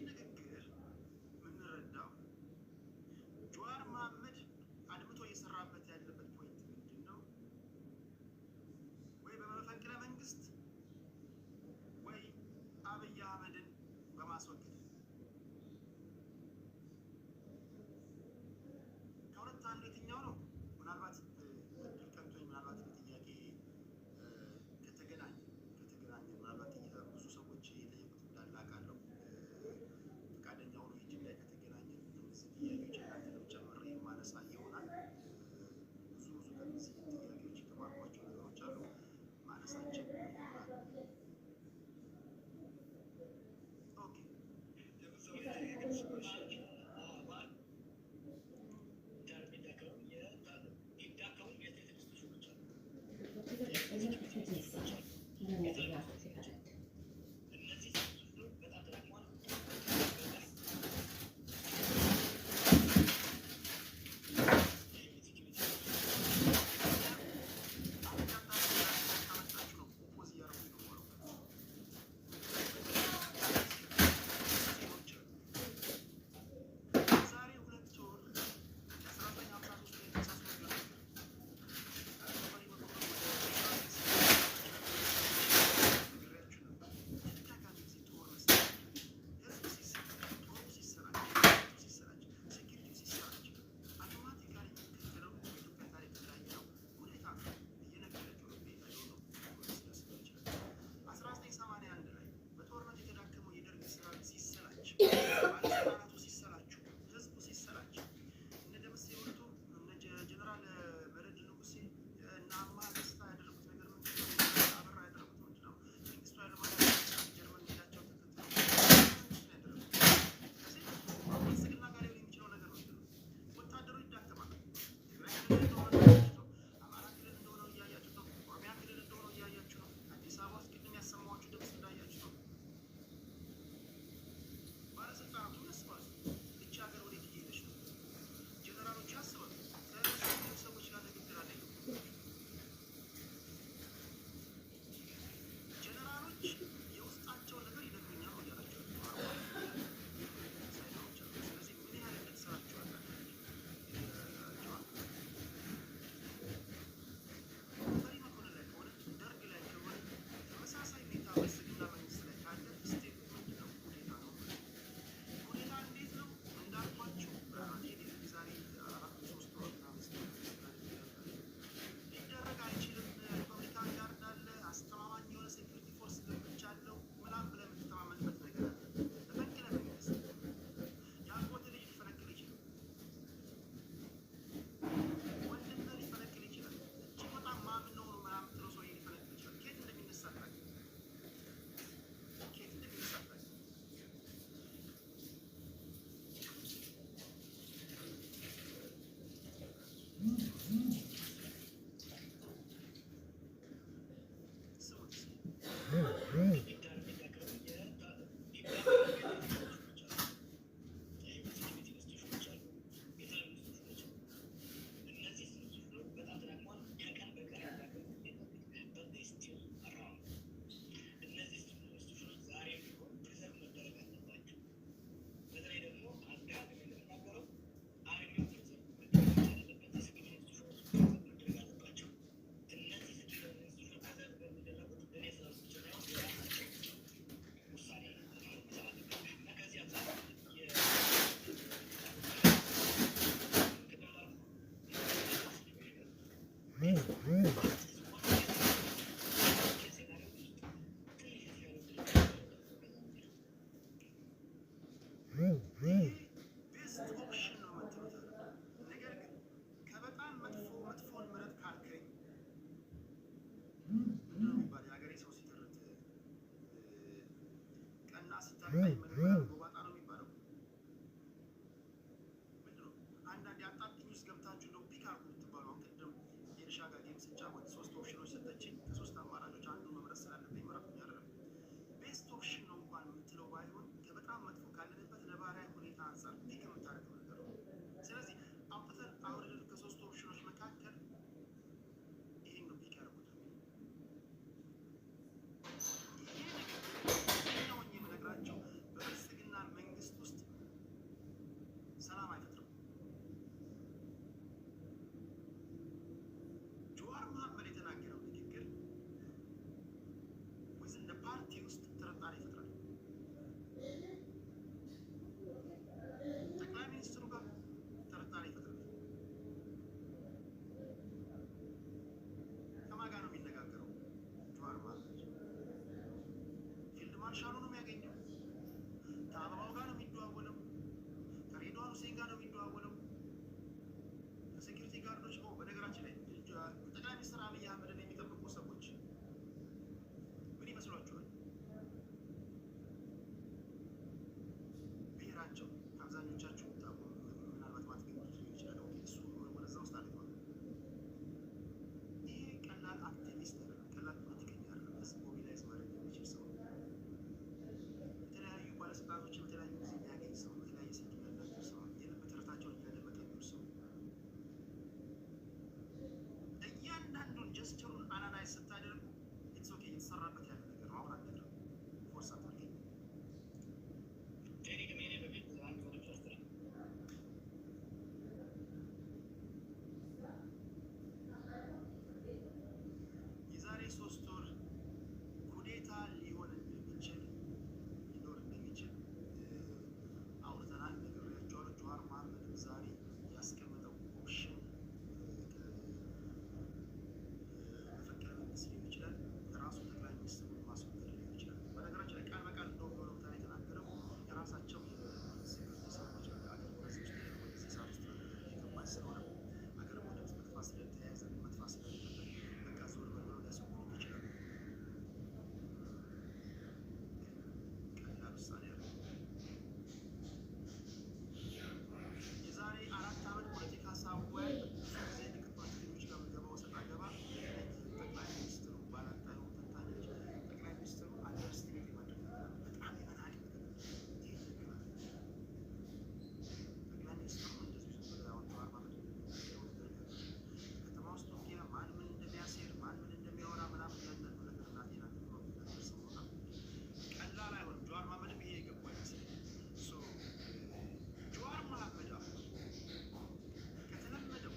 ንግግር የምንረዳው ጀዋር መሐመድ አድምቶ እየሰራበት ያለበት ፖይንት ምንድን ነው? ወይ በመፈንቅለ መንግስት ወይ አብይ አህመድን በማስወገድ ከሁለት አንዱ የትኛው ነው? ምናልባት እድል ቀንቶኝ ምናልባት ጥያቄ ከተገናኘ ምናልባት ብዙ ሰዎች የጠየቁት እንዳለ አውቃለሁ። ፈቃደኛ ሆኖ ዩቲዩብ ላይ ከተገናኘ እነዚህ ጥያቄዎች እናንተንም ጨምሬ የማነሳ ይሆናል። ብዙ ከነዚህ ጥያቄዎች የተማርኳቸው ነገሮች አሉ፣ ማነሳቸው ይሆናል። ኦኬ አብዛኞቻችሁ ምናልባት ማትገኙት ሊሆን ይችላል። እሱ ወደዛ ውስጥ አልገባም። ይሄ ቀላል አክቲቪስት አይደለም፣ ቀላል ፖለቲከኛ አይደለም። ህዝብ ሞቢላይዝ ማድረግ የሚችል ሰው ነው። የተለያዩ ባለስልጣኖችን በተለያዩ ጊዜ የሚያገኝ ሰው ነው። የተለያየ ስልክ ያላቸው ሰው ነው። የልብ ትርታቸውን እያደመጠ የሚውል ሰው ነው። እያንዳንዱን ጀስቸሩን አናላይዝ ስታደርጉ ኢትስ ኦኬ የተሰራበት ያለ ነገር ነው። አሁን አልነግርም፣ ፎርስ አታድርገኝ። የዛሬ 3 ወር ኩዴታ ሊሆን እንደሚችል ሊኖር እንደሚችል አውርተናል፣ ነግሬያቸዋለሁ። ጀዋር መሐመድም ዛሬ ያስቀመጠው ኦፕሽን መፈንቅለ መንግስት ሊሆን ይችላል፣ ራሱ ጠቅላይ ሚኒስትሩን ማስወገድ ሊሆን ይችላል። በነገራችን ላይ ቃል በቃል እንደው የሆነ ቦታ ላይ የተናገረው የራሳቸው የሴኩሪቲ ሰዎች አገር በዚህ ውስጥ ወደዚህ ሰዓት ውስጥ የገባች ስለሆነ አገር ወደ ውስጥ መጥፋት ስለተያያዘ መጥፋት ስለሌለበት በቃ ዞር በለው ሊያስወግዱ ይችላሉ። ቀላል ውሳኔ አለ። የዛሬ 4 ዓመት ፖለቲካ ሳወያይ ብዙ ጊዜ ልክ ፖለቲከኞች ጋር የምገባው ሰጣ ገባ ጠቅላይ ሚኒስትሩ ባላንጣ የሆኑ ተንታኞች ጠቅላይ ሚኒስትሩ አንደርስቲሜት የማድረግ ነገር በጣም የመናቅ ነገር ይህ ነገር አለ። ጠቅላይ ሚኒስትሩ እንደዚሁ ዝም ብለው ያው ጀዋር መሐመድ እንደሚናገረው ነገር ከተማ ውስጥ ውጊያ ማን ምን እንደሚያሴር ማን ምን እንደሚያወራ ምናምን እያንዳንዱ ነገር እናቴን አድርጎ የሚናገር ሰው ነው። ቀላል አይሆንም። ጀዋር መሐመድም ይሄ የገባው አይመስለኝም። ጀዋር መሐመድ አሁን ከተለመደው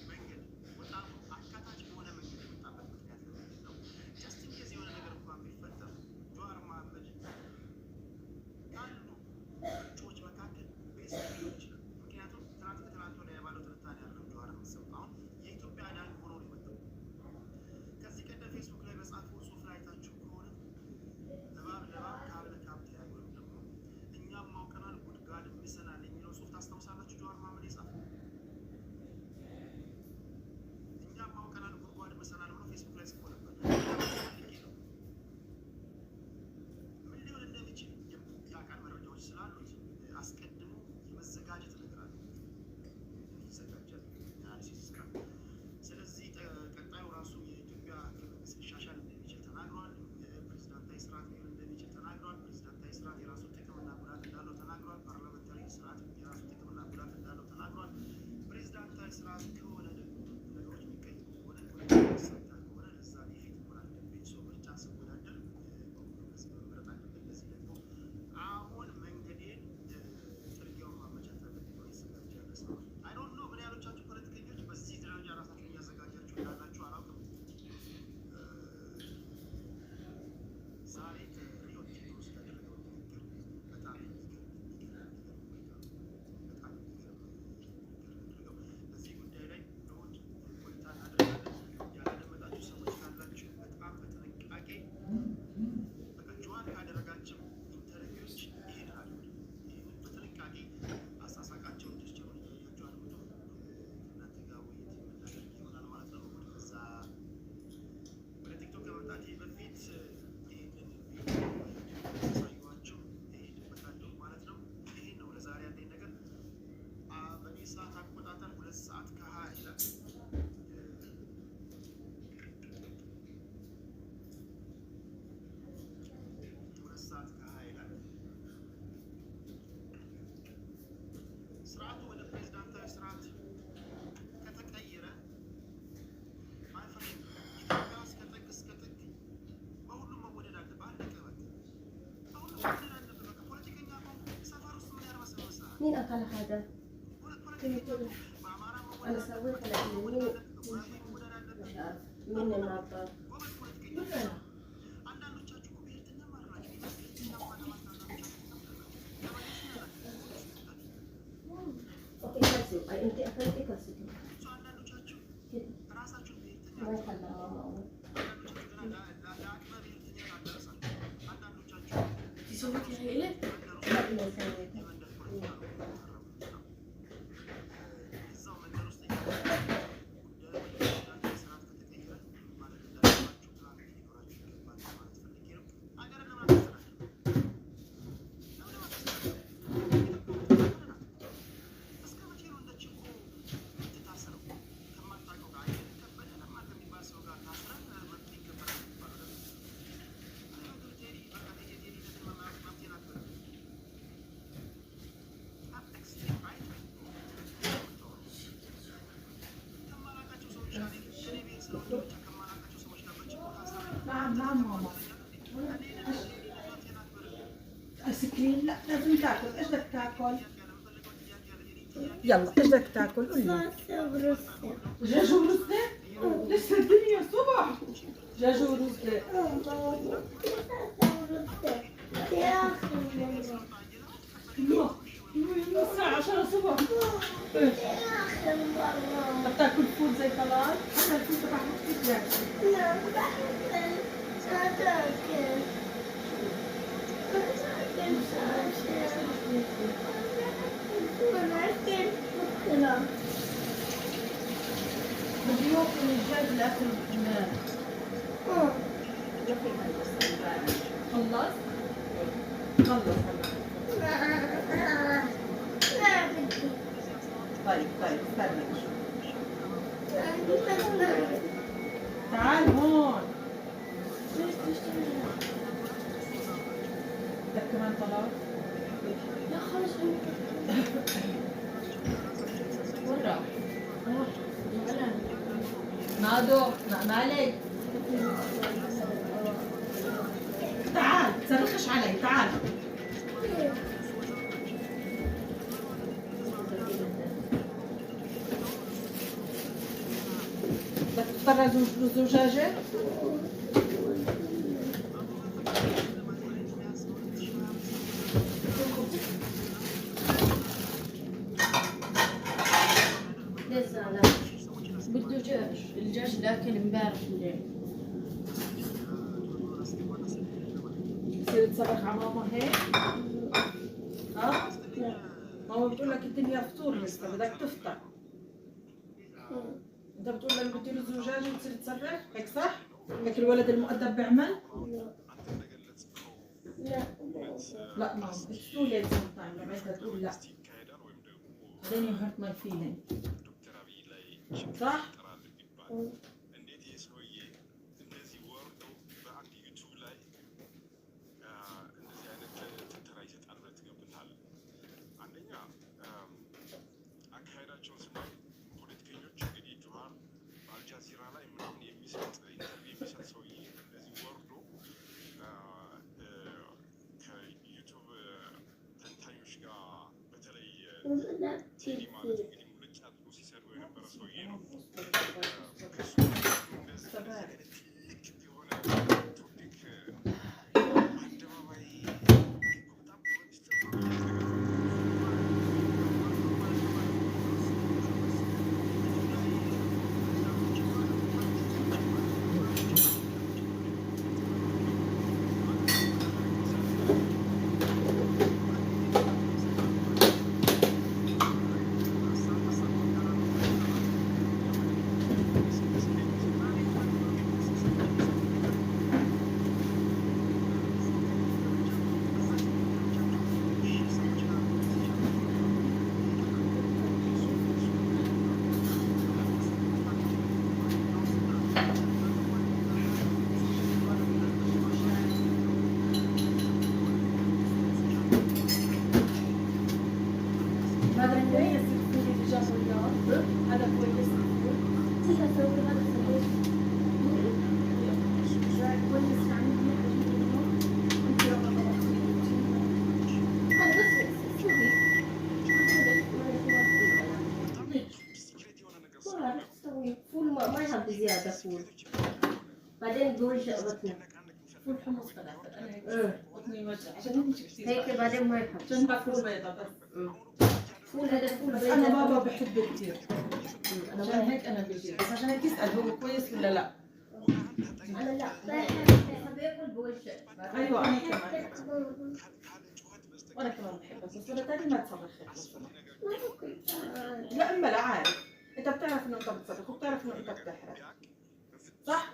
መንገድ በጣም አካታች በሆነ መንገድ የመጣበት ምክንያት ለምንድን ነው? ጀስት ኢን ኬዝ የሆነ ነገር እንኳን ቢፈጠር ጀዋር መሐመድ ካሉ እጩዎች መካከል ቤስት ሊሆን ይችላል። ምክንያቱም ትናንት ከትናንት ወዲያ ባለው ትንታኔ አይደለም ጀዋር የምትሰማው አሁን የኢትዮጵያ አዳኝ ሆኖ ነው የመጣው። ከዚህ ቀደም ፌስቡክ ላይ በጻፈው ጽሁፍ ላይ አይታችሁ ከሆነ እባብ ለእባብ ካብ ለካብ ተያዩ ወይም ደግሞ እኛም ማውቀናል ጉድጓድ ምሰናል የሚለው ጽሁፍ ታስታውሳላችሁ? ጀዋር መሐመድ የጻፈው እኛም ማውቀናል ጉድጓድ ምሰናል ብሎ ፌስቡክ ላይ ጽፎ ነበር። ፈልጌ ነው ምን ሊሆን እንደሚችል የአካል መረጃዎች ስላሉት አስቀድሞ የመዘጋጀት ነገር አለ። ይዘጋጃል፣ አናሊሲስ ይሰራል። ስለዚህ ቀጣዩ ራሱ የኢትዮጵያ ህገ መንግስት ሊሻሻል እንደሚችል ተናግሯል። ፕሬዚዳንታዊ ስርዓት ሊሆን እንደሚችል ተናግሯል። ፕሬዚዳንታዊ ስርዓት የራሱ ጥቅምና ጉዳት እንዳለው ተናግሯል። ፓርላመንታሪ ስርዓት የራሱ ጥቅምና ጉዳት እንዳለው ተናግሯል። ፕሬዚዳንታዊ ስርዓት ከሆነ ደግሞ ነገሮች የሚቀይሩ ከሆነ ፖለቲካ ሰታ ከሆነ ለዛ የፊት መሆን አለብኝ። ሰው ምርጫ ስወዳደር በህዝብ መመረጥ አለብኝ። ለዚህ ደግሞ አሁን መንገዴን ጥርጊያውን ማመቻት አለብኝ ብሎ የተዘጋጀ ያለ ሰው ነው። አይ ዶንት ኖ ምን ያህሎቻችሁ ፖለቲከኞች በዚህ ደረጃ ራሳችሁን እያዘጋጃችሁ እንዳላችሁ አላውቅም። ዛሬ ከሪዮ ቴዎድሮስ ያደረገው ንግግር በጣም የሚገርም ያደረገው። በዚህ ጉዳይ ላይ እሑድ ቆይታ እናደርጋለን። ያላደመጣችሁ ሰዎች ካላችሁ በጣም በጥንቃቄ በቃ ጀዋር ካደረጋቸው ኢንተርቪዎች ይሄን አድርጉ። ይህንን በጥንቃቄ አሳሳቃቸውን ጀስቸሩን እያያችሁ አድምጡ። ከእናንተ ጋር ውይይት የምናደርግ ይሆናል ማለት ነው። ከዛ ወደ ቲክቶክ ከመምጣቴ በፊት ይህንን ቪዲዮ ያሳዩዋችሁ እሄድበታለሁ ማለት ነው። ይሄን ነው ለዛሬ ያለኝ ነገር። በእኔ ሰዓት አቆጣጠር 2 ሰዓት ከ20 ይላል። 2 ሰዓት ከ20 ይላል። ስርዓቱ ወደ ፕሬዝዳንታዊ ስርዓት ከተቀየረ ማይ ፍሬንድ ኢትዮጵያ ውስጥ ከጥግ እስከ ጥግ በሁሉም መወደድ አለበት። አለቀ በቃ በሁሉም መወደድ አለበት። በቃ ፖለቲከኛ እኮ ሰፈር ውስጥ ምን ያርመስል መስላል? مين أكل هذا؟ ፖለቲከኛ እኮ በአማራ أنا መወደድ አለበት፣ سويت በኦሮሞ መወደድ لك አለበት፣ በጉራጌ መወደድ አለበት። مش عارف مين الناظر؟ ጎበዝ ፖለቲከኛ አንዳንዶቻችሁ እኮ ብሔርተኛ ማድረጋችሁ ብሔርተኛ ማለማት አንዳንዶቻችሁ ታምናላችሁ። ለማለት ያላችሁ أوكي كاسو أنت أكلت كاسو እሱ አንዳንዶቻችሁ ራሳችሁን ብሔርተኛ ما يخلى ماما አንዳንዶቻችሁ ገና ለአቅመ ብሔርተኛ አልደረሳችሁ። አንዳንዶቻችሁ سويت يا هيلة؟ لا ما سويت የመንደር ፖለቲካ ነው የምታራምዱት ነው። እዛው መንደር ውስጥ ጉዳዩ ወደ ፕሬዝዳንታዊ ስርዓት ከተቀየረ ማለት እንዳለባችሁ ፕላን ሊኖራችሁ ይገባል ማለት ፈልጌ ነው። ሀገርን ለምን አታስተዳድሩ? ለምን አታስተዳድሩ? كريم؟ لا لازم تاكل. ايش بدك تاكل؟ يلا ايش بدك تاكل؟ قولي. دجاج ورزة؟ لسه الدنيا صبح. دجاج ورزة. الساعة 10 صبح. ايش؟ بتاكل فول زي خلاص؟ هذا الفول تبع مختلف يعني. بدي يوكل الدجاج الاكل بالحمام. خلص؟ خلص طيب استنى تعال هون. بدك كمان طلب؟ لا خلص ورا نادو مالك تعال تصرخش علي تعال. بدك تفطر زجاجة؟ لسه لا بده دجاج. الدجاج اللي اكل امبارح الليل. بتصير تصرخ على ماما هيك؟ ها؟ ماما بتقول لك الدنيا فطور لسه بدك تفطر. انت بتقول لك بدي رز ودجاج وتصير تصرخ هيك صح؟ هيك الولد المؤدب بيعمل؟ لا ماما it's too late sometime لما انت تقول لا. then you hurt my feeling. صح؟ هذا كويس الفول اللي جابه اليوم. هذا كويس الفول. هذا سوي هذا سوي كويس يعني انت يوم هذا بس سوي ما راح تسوي فول ما يحب زيادة فول. بعدين بوجع بطني. فول حمص فلافل. انا بطني يوجع عشان نمشي كثير. هيك بعدين ما يحب. عشان باكل بيضة بس. فول هذا فول بس بيضاء. انا بابا بحبه كثير. أنا عشان هيك انا بجي بس عشان هيك يسأل هو كويس ولا لا. أنا لا بحب ياكل بوجه. ايوه انا كمان. وانا كمان بحبه بس ولا تاني ما تصرخ هيك. لا اما لا عارف. انت بتعرف انه انت بتصرخ وبتعرف انه انت بتحرق. صح؟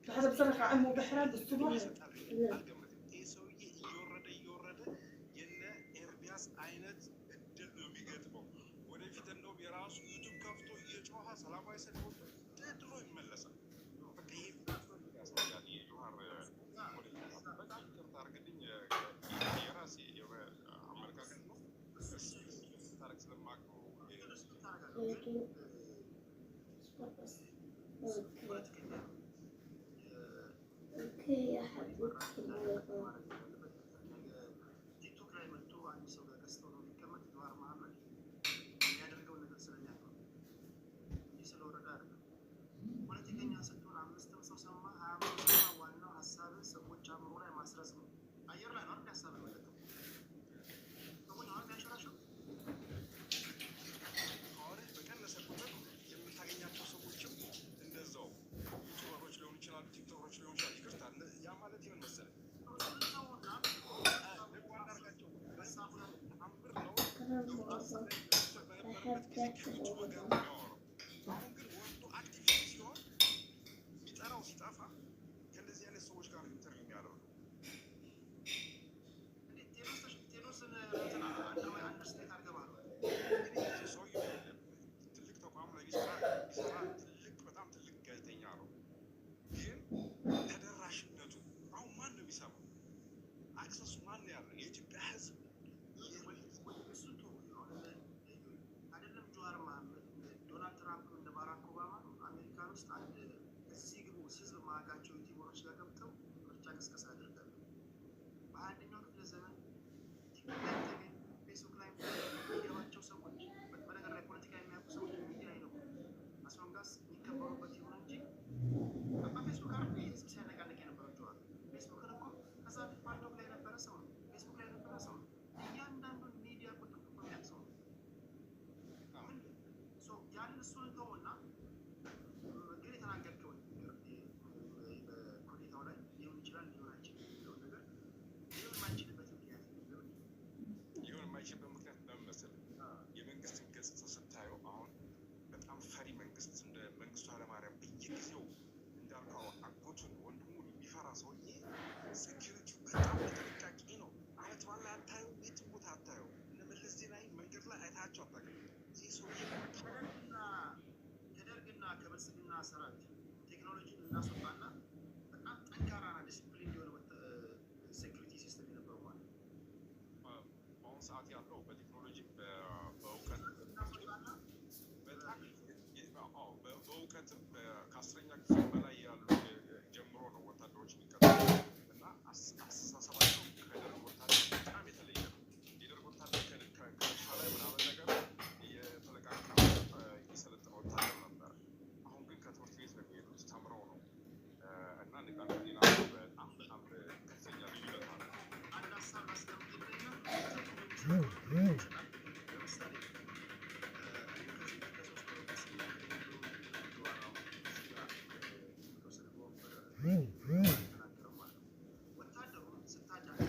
حدا بصرخ على امه بحرق الصبح. اوكي يا حبيبتي. በሚባልበት ጊዜ ከብዙ ነገር ነው የሚያወራው። አሁን ግን ወርዶ አክቲቪቲ ሲሆን የሚጠራው ሲጠፋ ከእንደዚህ አይነት ሰዎች ጋር ኢንተርቪው የሚያደርገው ቴዎድሮስን አንደርስቴት አድርገባል። እንግዲህ ሰውዬው ትልቅ ተቋም ላይ ሊሰራ ትልቅ በጣም ትልቅ ጋዜጠኛ ነው። ግን ተደራሽነቱ አሁን ማን ነው የሚሰማው? አክሰሱ ማን ነው ያለው? የኢትዮጵያ ሕዝብ አይደለም ጆዋር መሐመድ፣ ዶናልድ ትራምፕ፣ እነ ባራክ ኦባማ አሜሪካን ውስጥ አንድ እዚህ ግቡ ህዝብ ማዕቃቸው ዩቲዩበሮች ጋር ገብተው ምርጫ ቅስቀሳ ያደርጋሉ። በ21ኛው ክፍለ ዘመን ቲክቶክ ላይ ተገኝ ፌስቡክ ላይ የሚገባቸው ሰዎች በነገር ላይ ፖለቲካ የሚያውቁ ሰዎች ሚዲያ አይነው አስሮንጋስ የሚከበሩበት ይሁን እንጂ በፌስቡክ አር ህዝብ ሲያነቃነቅ የነበረው ጆዋር ፌስቡክን እኮ ከዛ ፊት ፓርቶክ ላይ የነበረ ሰው ነው። ፌስቡክ ላይ የነበረ ሰው ነው። እያንዳንዱን ሚዲያ ቁጥር የሚያውቅ ሰው ነው። ያንን እሱን ተውና ግን የተናገርከውን በኮዴታው ላይ ሊሆን ይችላል ሊሆን አይችልም የሚለውን ነገር ሊሆን የማይችልበት ምክንያት ሊሆን የማይችልበት ምክንያት ለምን መሰለህ? የመንግስትን ገጽታ ስታየው አሁን በጣም ፈሪ መንግስት እንደ መንግስቱ ኃይለማርያም በየጊዜው እንዳልከው አጎቱን ወንድሙን የሚፈራ ሰውዬ ሴኪሪቲው በጣም በጥንቃቄ ነው። አመት በዓል ላይ አታየው፣ የትም ቦታ አታየው። እነ መለስ ዜናዊ መንገድ ላይ አይታቸው አታውቅም። ይህ ሰውዬ ከደርግና ከብልጽግና ሰራዊት ቴክኖሎጂን እናስወጣና በጣም ጠንካራና ዲስፕሊን የሆነ ሴኩሪቲ ሲስተም የነበረው ማለት ነው። በአሁኑ ሰዓት ያለው በቴክኖሎጂ በእውቀት እናስወጣና በጣም በእውቀትም ከ10ኛ ክፍል በላይ ያሉ ጀምሮ ነው ወታደሮች የሚቀጥሉ እና አስተሳሰባቸው ከደርግ ወታደር በጣም የተለየ ነው። የደርግ ወታደር ከእርሻ ላይ ምናምን ነገር የሰለጠነ ወታደር ነበር። አሁን ግን ከትምህርት ቤት ነው የሚሄዱት፣ ተምረው ነው እና ንቃትና በጣም ከፍተኛ ልዩነት አለ። አንድ ሀሳብ ማስቀምጥልኝና ለምሳሌ ወታደሩን ስታጫጭ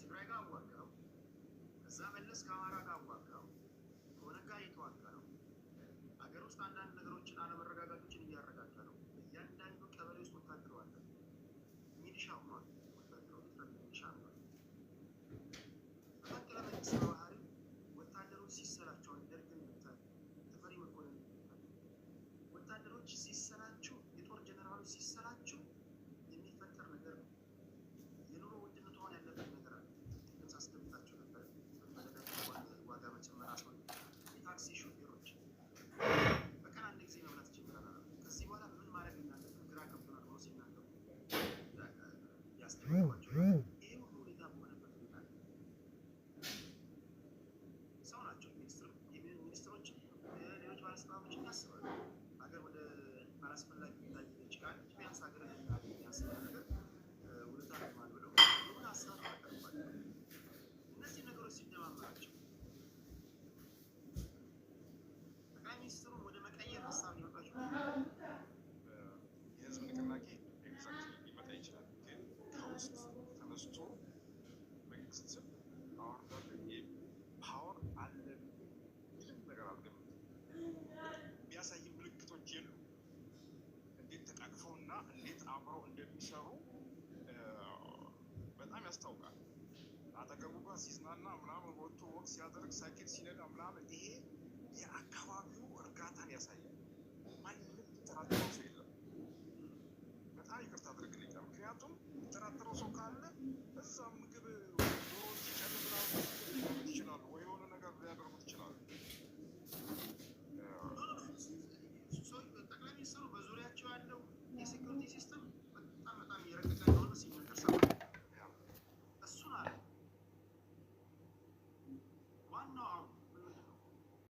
ትግራይ ጋር አዋጋው፣ ከዛ መለስ ከአማራ ጋር አዋጋው፣ ከኦነግ ጋር እየተዋጋ ነው። ሀገር ውስጥ አንዳንድ ነገሮችን አለመረጋጋቶችን እያረጋጋ ነው። እያንዳንዱ ቀበሌ ውስጥ ወታደሩ አለ። ሚሊሻ ሆኗል። ወታደሩ ሚሊሻ ሆኗል። በመፈንቅለ መንግስት በባህሪው ወታደሮች ሲሰላቸው ደርግን ይመታል፣ ተፈሪ መኮንን ይመታል። ወታደሮች ሲሰላቸው፣ የጦር ጀነራሎች ሲሰላቸው የሚፈጠር ነገር ነው። የኑሮ ውድነት ሆን ያለበት ነገር አለ። ቅድም ሳስቀምጣቸው ነበር። ዋጋ መጨመር አስሆን የታክሲ ሾፌሮች በቀን አንድ ጊዜ መብላት ጀምረናል። ከዚህ በኋላ ምን ማድረግ እንዳለብን ግራ ገብቶናል ብሎ ሲናገሩ ያስደነግጧቸው። ይህ ሁሉ ሁኔታ በሆነበት ሁኔታ ሰው ናቸው ሚኒስትሮች፣ ሌሎች ባለስልጣኖች ያስባሉ። ሀገር ወደ አላስፈላጊ ሁኔታ እየሄደች ካለች ቢያንስ ሀገር የሚያስብ ነገር ውለታ ልማል ብለው የሆነ ሀሳብ ያቀርባል። እነዚህ ነገሮች ሲደማመራቸው ጠቅላይ ሚኒስትሩን ወደ መቀየር ሀሳብ ሊመጣቸው የህዝብ ንቅናቄ ኤግዛክት ሊመጣ ይችላል። ግን ከውስጥ ተነስቶ መንግስትን አወርዳለን ፓወር አለን ምንም ነገር አልገምትም። የሚያሳይ ምልክቶች የሉ። እንዴት ተቃቅፈውና እንዴት አብረው እንደሚሰሩ በጣም ያስታውቃል። አጠገቡ ጋር ሲዝናና ምናምን ወጥቶ ወቅት ሲያደርግ ሳይክል ሲነዳ ምናምን ይሄ የአካባቢው እርጋታን ያሳያል። ማንም የሚጠራጠረው ሰው የለም። በጣም ይቅርታ አድርግልኛል። ምክንያቱም የሚጠራጠረው ሰው ካለ እዛም